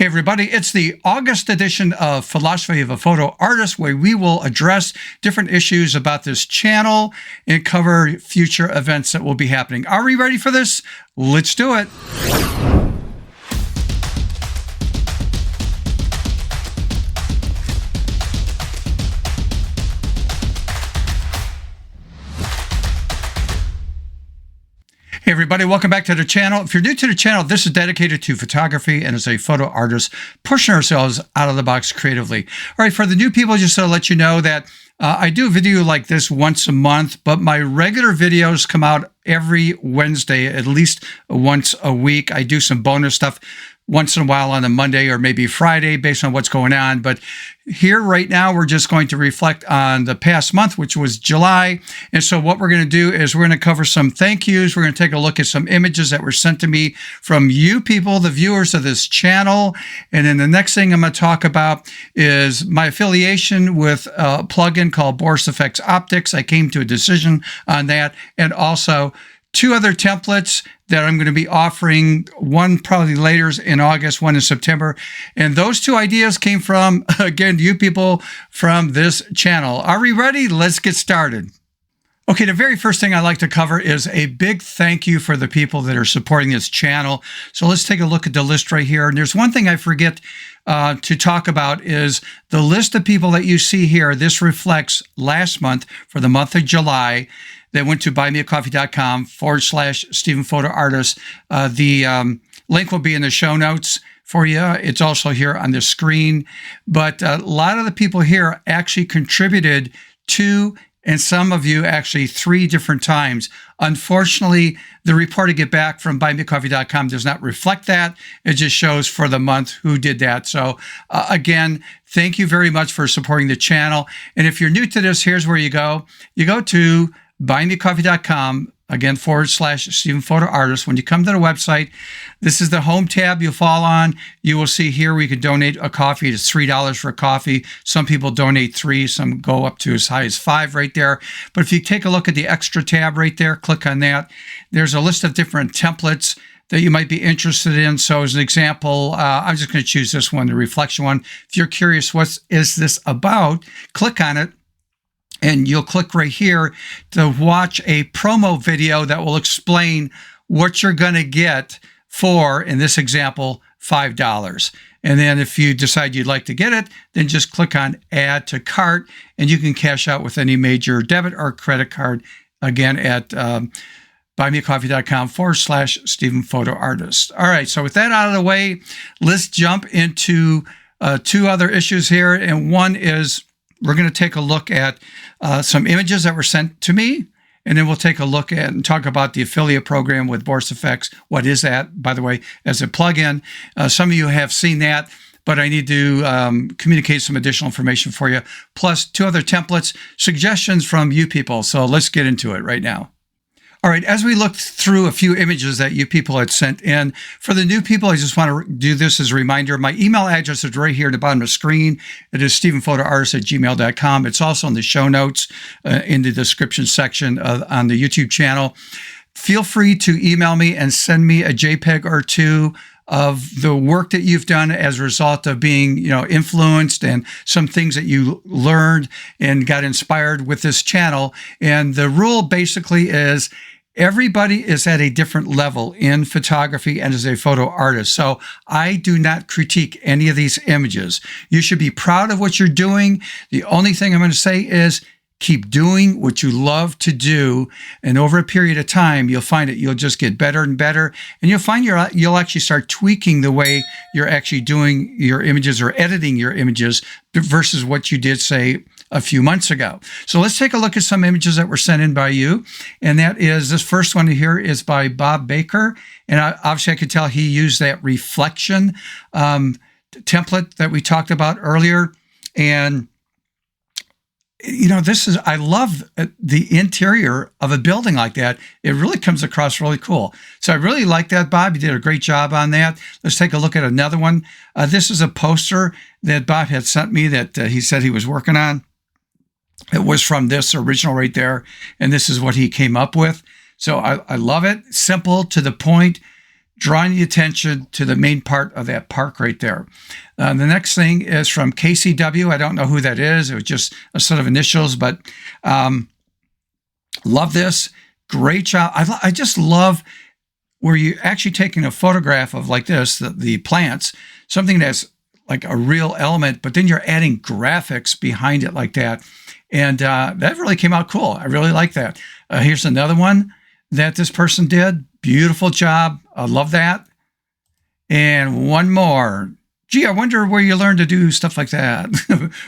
Hey everybody, it's the August edition of Philosophy of a Photo Artist, where we will address different issues about this channel and cover future events that will be happening. Are we ready for this? Let's do it. Hey everybody, welcome back to the channel. If you're new to the channel, this is dedicated to photography and as a photo artist, pushing ourselves out of the box creatively. All right, for the new people, just to let you know that I do a video like this once a month, but my regular videos come out every Wednesday, at least once a week. I do some bonus stuff once in a while on a Monday or maybe Friday based on what's going on. But here right now, we're just going to reflect on the past month, which was July. And so what we're going to do is we're going to cover some thank yous. We're going to take a look at some images that were sent to me from you people, the viewers of this channel. And then the next thing I'm going to talk about is my affiliation with a plugin called Boris FX Optics. I came to a decision on that. And also two other templates that I'm going to be offering, one probably later in August, one in September. And those two ideas came from, again, you people from this channel. Are we ready? Let's get started. Okay, the very first thing I'd like to cover is a big thank you for the people that are supporting this channel. So let's take a look at the list right here. And there's one thing I forget to talk about is the list of people that you see here. This reflects last month for the month of July. They went to buymeacoffee.com/Stephen Photo Artist. The link will be in the show notes for you. It's also here on the screen. But a lot of the people here actually contributed to, and some of you actually 3 different times. Unfortunately, the report I get back from buymeacoffee.com does not reflect that. It just shows for the month who did that. So again, thank you very much for supporting the channel. And if you're new to this, here's where you go. You go to buymeacoffee.com, again, /Stephen Photo Artist. When you come to the website, this is the home tab you fall on. You will see here where you can donate a coffee. It's $3 for a coffee. Some people donate 3, some go up to as high as 5 right there. But if you take a look at the extra tab right there, click on that. There's a list of different templates that you might be interested in. So as an example, I'm just going to choose this one, the reflection one. If you're curious, what is this about, click on it. And you'll click right here to watch a promo video that will explain what you're going to get for, in this example, $5. And then if you decide you'd like to get it, then just click on Add to Cart, and you can cash out with any major debit or credit card, again, at buymeacoffee.com /Stephen Photo Artist. All right, so with that out of the way, let's jump into 2 other issues here. And one is, we're going to take a look at some images that were sent to me, and then we'll take a look at and talk about the affiliate program with Boris FX. What is that, by the way, as a plugin? Some of you have seen that, but I need to communicate some additional information for you, plus 2 other templates, suggestions from you people. So let's get into it right now. All right, as we look through a few images that you people had sent in, for the new people, I just want to do this as a reminder. My email address is right here at the bottom of the screen. It is stephenphotoartist@gmail.com. It's also in the show notes in the description section on the YouTube channel. Feel free to email me and send me a JPEG or 2 of the work that you've done as a result of being, influenced, and some things that you learned and got inspired with this channel. And the rule basically is, everybody is at a different level in photography and as a photo artist. So I do not critique any of these images. You should be proud of what you're doing. The only thing I'm going to say is, keep doing what you love to do, and over a period of time, you'll find that you'll just get better and better, and you'll find you'll actually start tweaking the way you're actually doing your images or editing your images versus what you did, say, a few months ago. So let's take a look at some images that were sent in by you, and that is, this first one here is by Bob Baker, and obviously I could tell he used that reflection template that we talked about earlier. And I love the interior of a building like that. It really comes across really cool. So I really like that, Bob. You did a great job on that. Let's take a look at another one. This is a poster that Bob had sent me that he said he was working on. It was from this original right there, and this is what he came up with. So I love it. Simple, to the point. drawing the attention to the main part of that park right there. The next thing is from KCW. I don't know who that is. It was just a set of initials, but love this. Great job. I just love where you're actually taking a photograph of like this, the plants, something that's like a real element, but then you're adding graphics behind it like that. And that really came out cool. I really like that. Here's another one that this person did. Beautiful job. I love that. And one more. Gee, I wonder where you learned to do stuff like that.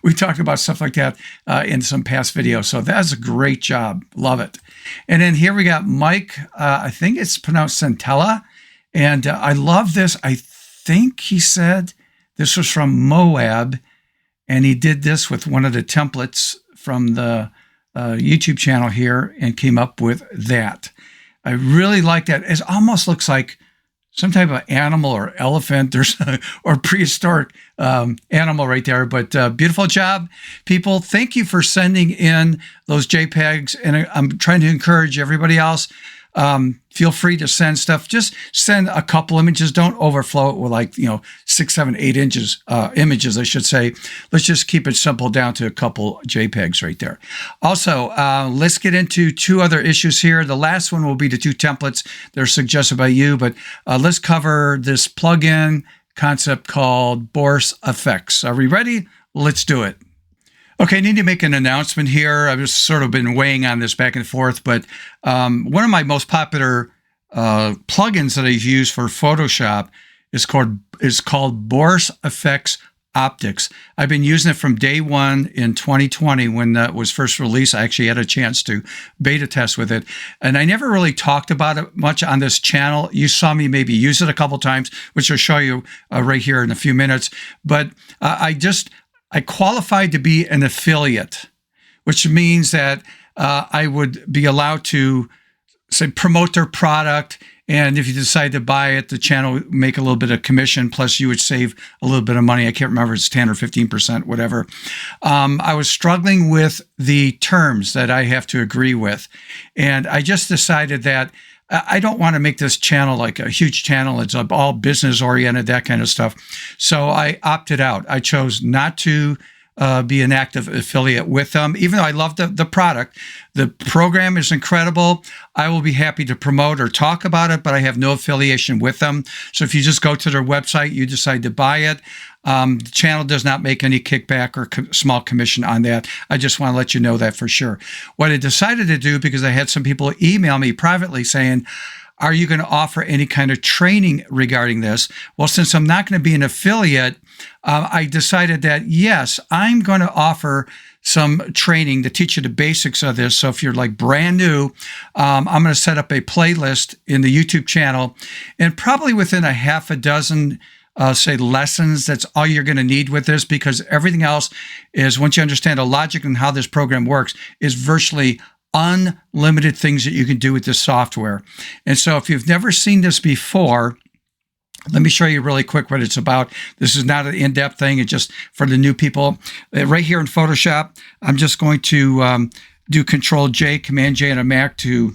We talked about stuff like that in some past videos. So that's a great job. Love it. And then here we got Mike. I think it's pronounced Centella. And I love this. I think he said this was from Moab. And he did this with one of the templates from the YouTube channel here and came up with that. I really like that. It almost looks like some type of animal or elephant or prehistoric animal right there. But beautiful job, people. Thank you for sending in those JPEGs. And I'm trying to encourage everybody else. Feel free to send stuff. Just send a couple images. Don't overflow it with like, 6, 7, 8 inches, images, I should say. Let's just keep it simple down to a couple JPEGs right there. Also, let's get into 2 other issues here. The last one will be the 2 templates that are suggested by you, but let's cover this plugin concept called Boris FX. Are we ready? Let's do it. Okay, I need to make an announcement here. I've just sort of been weighing on this back and forth, but one of my most popular plugins that I've used for Photoshop is called Boris FX Optics. I've been using it from day one in 2020 when that was first released. I actually had a chance to beta test with it, and I never really talked about it much on this channel. You saw me maybe use it a couple times, which I'll show you right here in a few minutes, but I qualified to be an affiliate, which means that I would be allowed to, say, promote their product. And if you decide to buy it, the channel would make a little bit of commission, plus you would save a little bit of money. I can't remember if it's 10 or 15%, whatever. I was struggling with the terms that I have to agree with. And I just decided that I don't want to make this channel like a huge channel. It's all business oriented, that kind of stuff. So I opted out. I chose not to be an active affiliate with them, even though I love the product. The program is incredible. I will be happy to promote or talk about it, but I have no affiliation with them. So if you just go to their website, you decide to buy it, the channel does not make any kickback or small commission on that. I just want to let you know that for sure. What I decided to do, because I had some people email me privately saying, are you going to offer any kind of training regarding this? Well, since I'm not going to be an affiliate, I decided that, yes, I'm going to offer some training to teach you the basics of this. So if you're like brand new, I'm going to set up a playlist in the YouTube channel, and probably within a half a dozen say lessons, that's all you're going to need with this, because everything else is, once you understand the logic and how this program works, is virtually unlimited things that you can do with this software. And so if you've never seen this before, let me show you really quick what it's about. This is not an in-depth thing. It's just for the new people. Right here in Photoshop, I'm just going to do Control-J, Command-J on a Mac to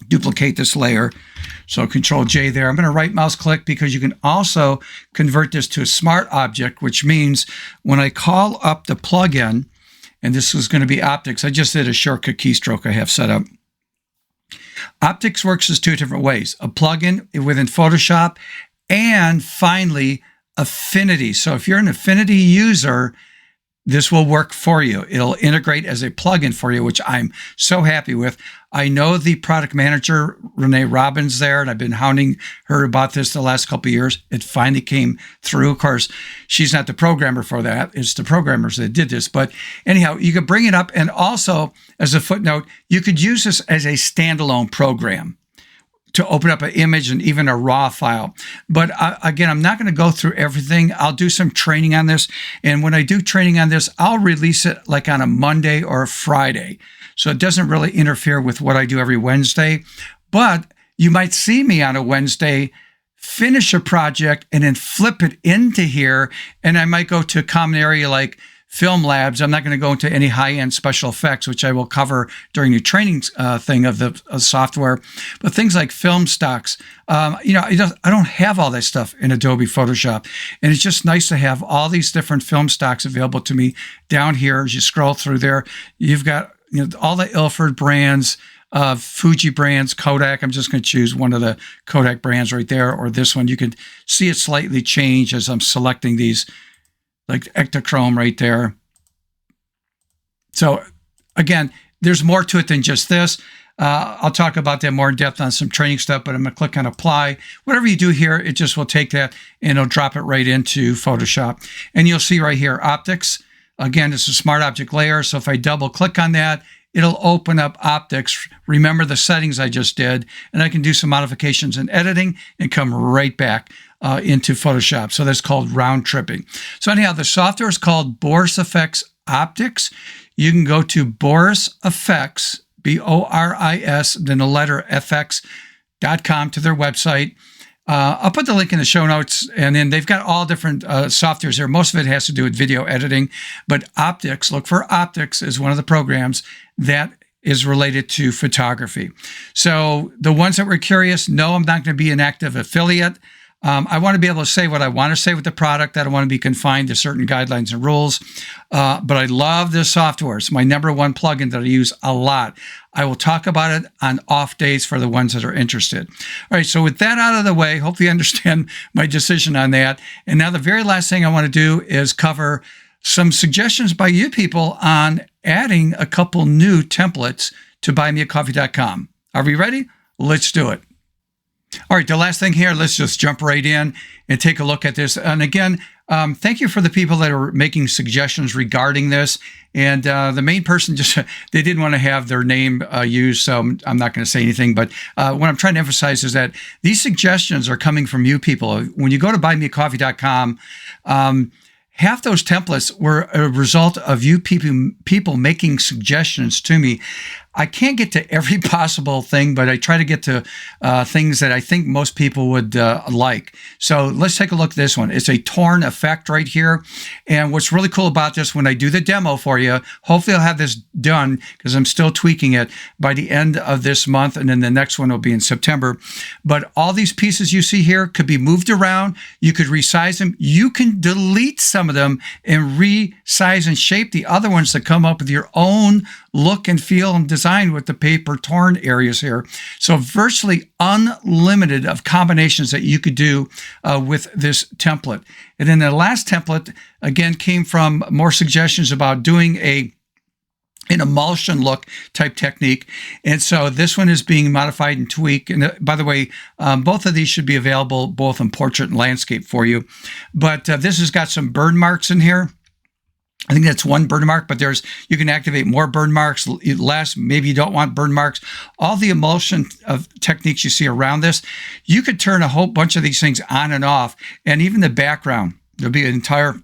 duplicate this layer. So Control-J there. I'm going to right mouse click, because you can also convert this to a smart object, which means when I call up the plugin, and this is going to be Optics. I just did a shortcut keystroke I have set up. Optics works as 2 different ways: a plugin within Photoshop, and finally, Affinity. So if you're an Affinity user, this will work for you. It'll integrate as a plugin for you, which I'm so happy with. I know the product manager, Renee Robbins, there, and I've been hounding her about this the last couple of years. It finally came through. Of course, she's not the programmer for that. It's the programmers that did this. But anyhow, you could bring it up. And also, as a footnote, you could use this as a standalone program to open up an image and even a raw file. But again, I'm not going to go through everything. I'll do some training on this. And when I do training on this, I'll release it like on a Monday or a Friday. So it doesn't really interfere with what I do every Wednesday. But you might see me on a Wednesday finish a project and then flip it into here. And I might go to a common area like film labs. I'm not going to go into any high-end special effects, which I will cover during the training thing of the software. But things like film stocks, I don't have all that stuff in Adobe Photoshop. And it's just nice to have all these different film stocks available to me down here. As you scroll through there, you've got all the Ilford brands, Fuji brands, Kodak. I'm just going to choose one of the Kodak brands right there, or this one. You can see it slightly change as I'm selecting these, like Ektachrome right there. So again, there's more to it than just this. I'll talk about that more in depth on some training stuff, but I'm going to click on apply. Whatever you do here, it just will take that and it'll drop it right into Photoshop. And you'll see right here, optics. Again, it's a smart object layer. So if I double click on that, it'll open up optics. Remember the settings I just did, and I can do some modifications in editing and come right back into Photoshop. So that's called round tripping. So anyhow, the software is called Boris FX Optics. You can go to Boris FX, BORIS, then the letter FX.com to their website. I'll put the link in the show notes, and then they've got all different softwares there. Most of it has to do with video editing, but Optics, look for Optics as one of the programs that is related to photography. So the ones that were curious, no, I'm not going to be an active affiliate. I want to be able to say what I want to say with the product. I don't want to be confined to certain guidelines and rules. But I love this software. It's my #1 plugin that I use a lot. I will talk about it on off days for the ones that are interested. All right, so with that out of the way, hopefully you understand my decision on that. And now the very last thing I want to do is cover some suggestions by you people on adding a couple new templates to buymeacoffee.com. Are we ready? Let's do it. All right, the last thing here, let's just jump right in and take a look at this. And again, thank you for the people that are making suggestions regarding this. And the main person they didn't want to have their name used, so I'm not going to say anything. But what I'm trying to emphasize is that these suggestions are coming from you people. When you go to buymeacoffee.com, half those templates were a result of you people making suggestions to me. I can't get to every possible thing, but I try to get to things that I think most people would like. So let's take a look at this one. It's a torn effect right here. And what's really cool about this, when I do the demo for you, hopefully I'll have this done because I'm still tweaking it by the end of this month. And then the next one will be in September. But all these pieces you see here could be moved around. You could resize them. You can delete some of them and resize and shape the other ones to come up with your own look and feel and design with the paper torn areas here. So virtually unlimited of combinations that you could do with this template. And then the last template, again, came from more suggestions about doing an emulsion look type technique. And so this one is being modified and tweaked. And by the way, both of these should be available both in portrait and landscape for you. But this has got some burn marks in here. I think that's one burn mark, but you can activate more burn marks, less, maybe you don't want burn marks. All the emulsion of techniques you see around this, you could turn a whole bunch of these things on and off, and even the background, there'll be an entire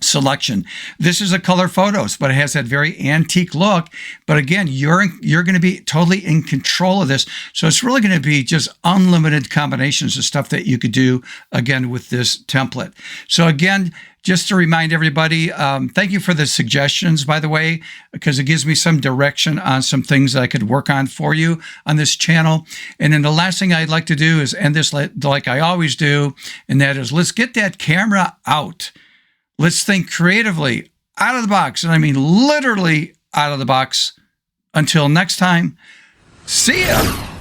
selection. This is a color photos, but it has that very antique look. But again, you're going to be totally in control of this. So it's really going to be just unlimited combinations of stuff that you could do, again, with this template. So again, just to remind everybody, thank you for the suggestions, by the way, because it gives me some direction on some things that I could work on for you on this channel. And then the last thing I'd like to do is end this like I always do, and that is let's get that camera out. Let's think creatively, out of the box. And I mean literally out of the box. Until next time, see ya.